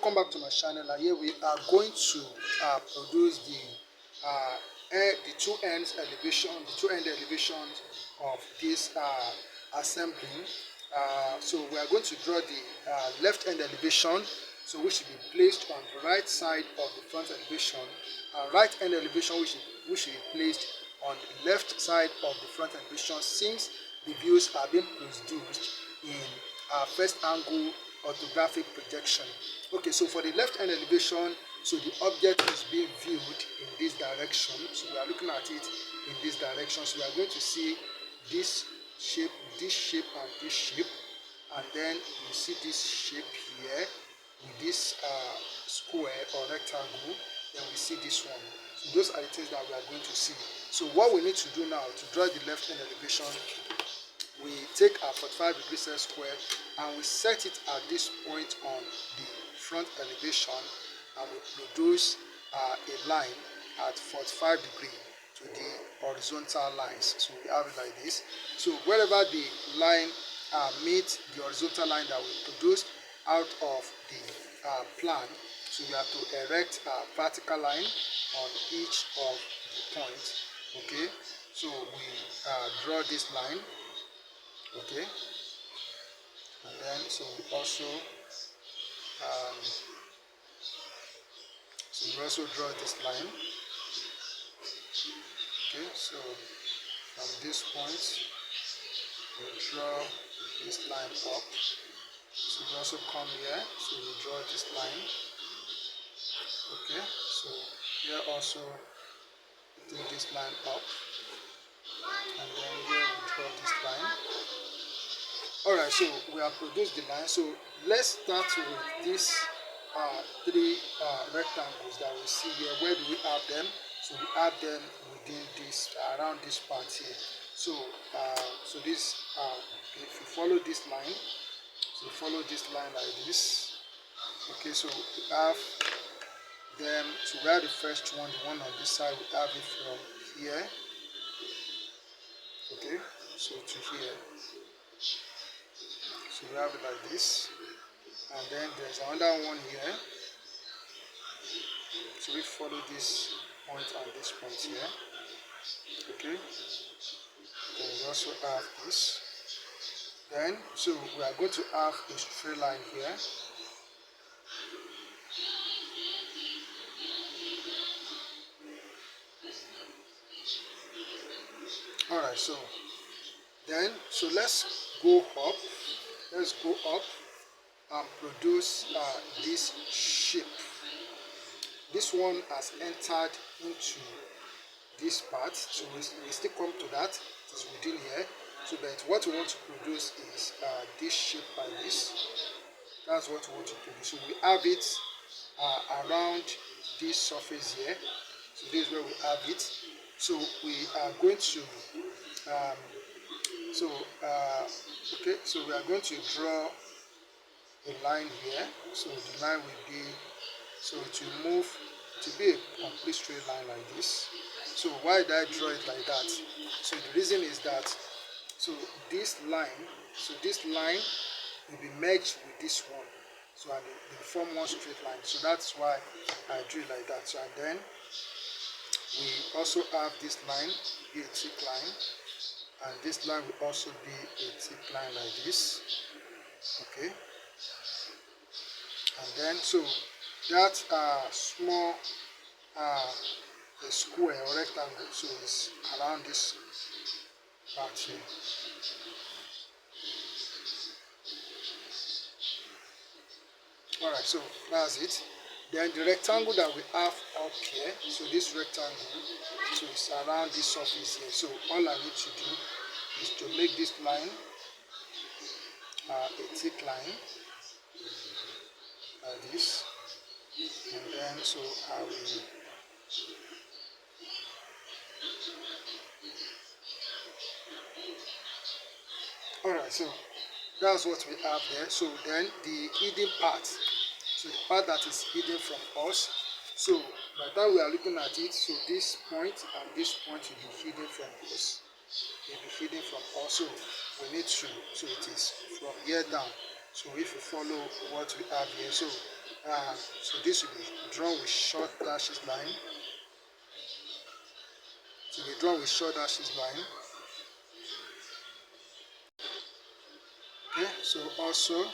welcome back to my channel, and here we are going to produce the two end elevations of this assembly. So we are going to draw the left end elevation, so which should be placed on the right side of the front elevation, and right end elevation which should be placed on the left side of the front elevation, since the views are being produced in first angle orthographic projection. Okay, so for the left hand elevation, so the object is being viewed in this direction. So we are looking at it in this direction. So we are going to see this shape, and this shape, and then you see this shape here with this square or rectangle. Then we see this one. So those are the things that we are going to see. So what we need to do now to draw the left hand elevation, we take our 45-degree set square and we set it at this point on the front elevation, and we produce a line at 45 degrees to the horizontal lines. So we have it like this. So wherever the line meets the horizontal line that we produced out of the plan, so we have to erect a vertical line on each of the points. Okay, so we draw this line. Okay, and then so we also draw this line. Okay, so from this point we draw this line up. So we also come here, so we draw this line. Okay, so here also we take this line up, and then here we draw this line. Alright, so we have produced the line. So let's start with these three rectangles that we see here. Where do we have them? So we have them within this, around this part here. So this, if you follow this line, so follow this line like this. Okay, so we have them. So we have the first one, the one on this side. We have it from here. Okay, so to here. So we have it like this, and then there's another one here. So we follow this point and this point here. Okay, then we also have this. Then so we are going to have a straight line here. Alright, so let's go up. Let's go up and produce this shape. This one has entered into this part, so we still come to that. It's within here. So but what we want to produce is this shape like this. That's what we want to produce. So we have it around this surface here. So this is where we have it. So we are going to okay, so we are going to draw a line here. So the line will be, so it will move to be a complete straight line like this. So why did I draw it like that? So the reason is that, so this line will be merged with this one, so and they form one straight line. So that's why I drew it like that. So and then we also have this line be a thick line, and this line will also be a thick line like this. Okay, and then so that small a square or rectangle, so it's around this part here. Alright, so that's it. Then the rectangle that we have up here, so this rectangle, so it's around this surface here. So all I need to do is to make this line a thick line like this, and then so I will alright, so that's what we have there. So then the hidden part, so the part that is hidden from us, so by the time we are looking at it, so this point and this point will be hidden from us. It will be hidden from us. So we need to, so it is from here down. So if you follow what we have here, so this will be drawn with short dashes line. So we draw with short dashes line. Okay, so also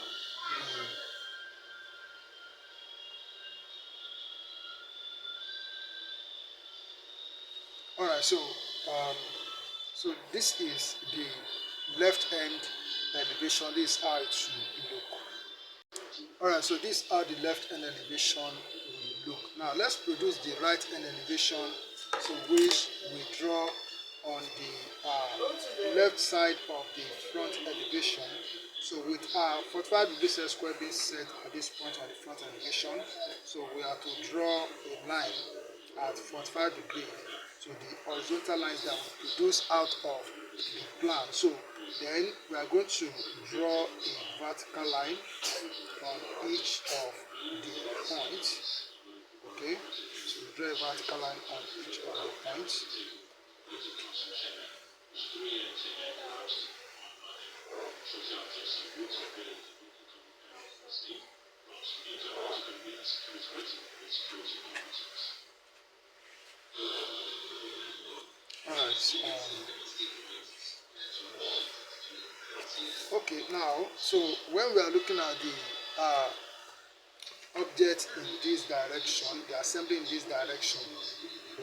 alright, so this is the left hand elevation. This is how it will look. Alright, so these are the left hand elevation will look. Now let's produce the right hand elevation, so which we draw on the left side of the front elevation. So with our 45 degrees set square being set at this point on the front elevation, so we have to draw a line at 45 degrees. So the horizontal lines that we produce out of the plan. So then we are going to draw a vertical line on each of the points. Okay, so we draw a vertical line on each of the points. Alright, okay, now, so when we are looking at the object in this direction, the assembly in this direction,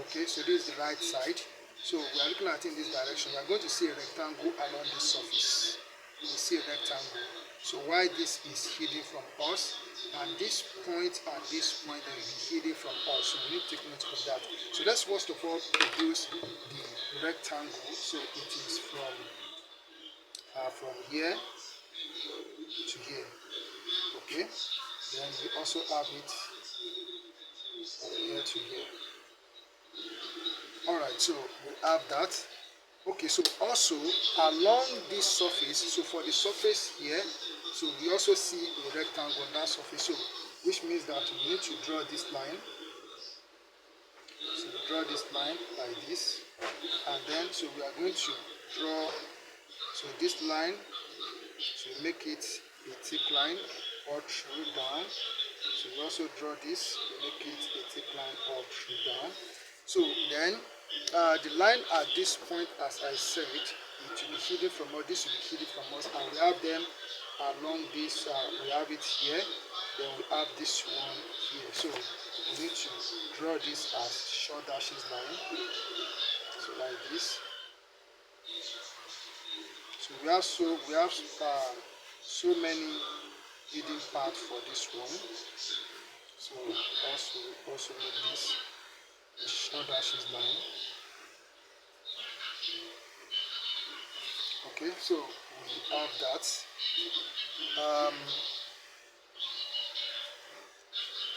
okay, so this is the right side. So we are looking at it in this direction. We are going to see a rectangle along this surface. We see a rectangle. So why this is hidden from us, and this point and this point will be hidden from us. So we need to take note of that. So let's first of all produce the rectangle. So it is from here to here. Okay. Then we also have it from here to here. Alright, so we have that. Okay, so also along this surface, so for the surface here, so we also see a rectangle on that surface, so which means that we need to draw this line. So we draw this line like this, and then so we are going to draw, so this line, so make it a thick line all through down. So we also draw this, make it a thick line all through down. So then the line at this point, as I said, it will be hidden from us, this will be hidden from us, and we have them along this, we have it here, then we have this one here. So we need to draw this as short dashes line, so like this. So we have so many hidden parts for this one. So also make this a short dashes line. Okay, so we have that.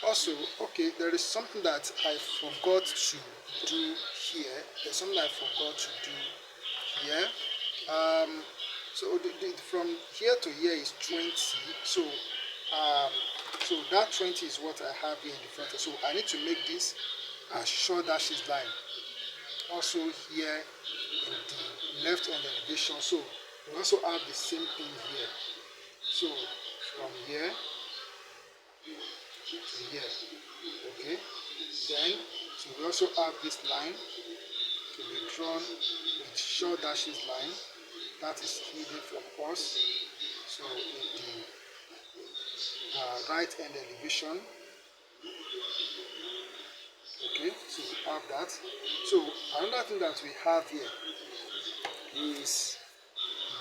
Also, okay, there is something that I forgot to do here. There's something I forgot to do here. So from here to here is 20. So so that 20 is what I have here in the front. So I need to make this a short dashes line. Also here in the left hand elevation. So we also have the same thing here. So from here to here. Okay. Then so we also have this line to be drawn with short dashes line. That is hidden from us. So in the right hand elevation. Okay, so we have that. So another thing that we have here is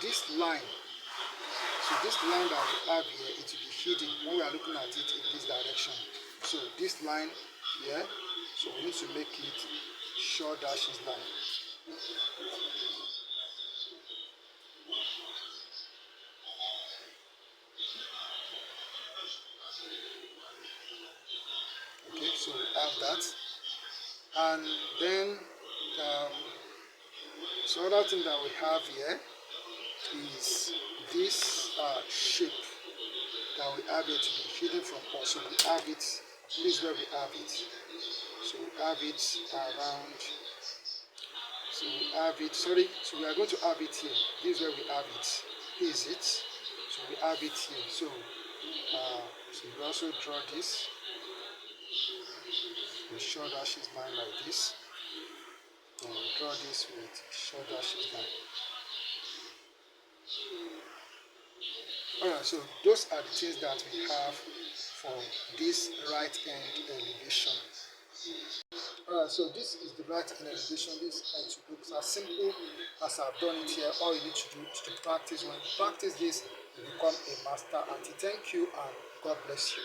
this line. So this line that we have here, it will be hidden when we are looking at it in this direction. So this line here, so we need to make it short dashes line. Okay, so we have that. And then so other thing that we have here is this shape that we have it to be hidden from us. So we have it, this is where we have it. So we have it around, so we have it, sorry, so we are going to have it here. This is where we have it. Here is it. So So we have it here. So we also draw this. The short dashes line like this. And we draw this with short dashes line. Alright, so those are the things that we have for this right hand elevation. Alright, so this is the right hand elevation. This looks as simple as I've done it here. All you need to do is to practice. When you practice this, you become a master at it. Thank you and God bless you.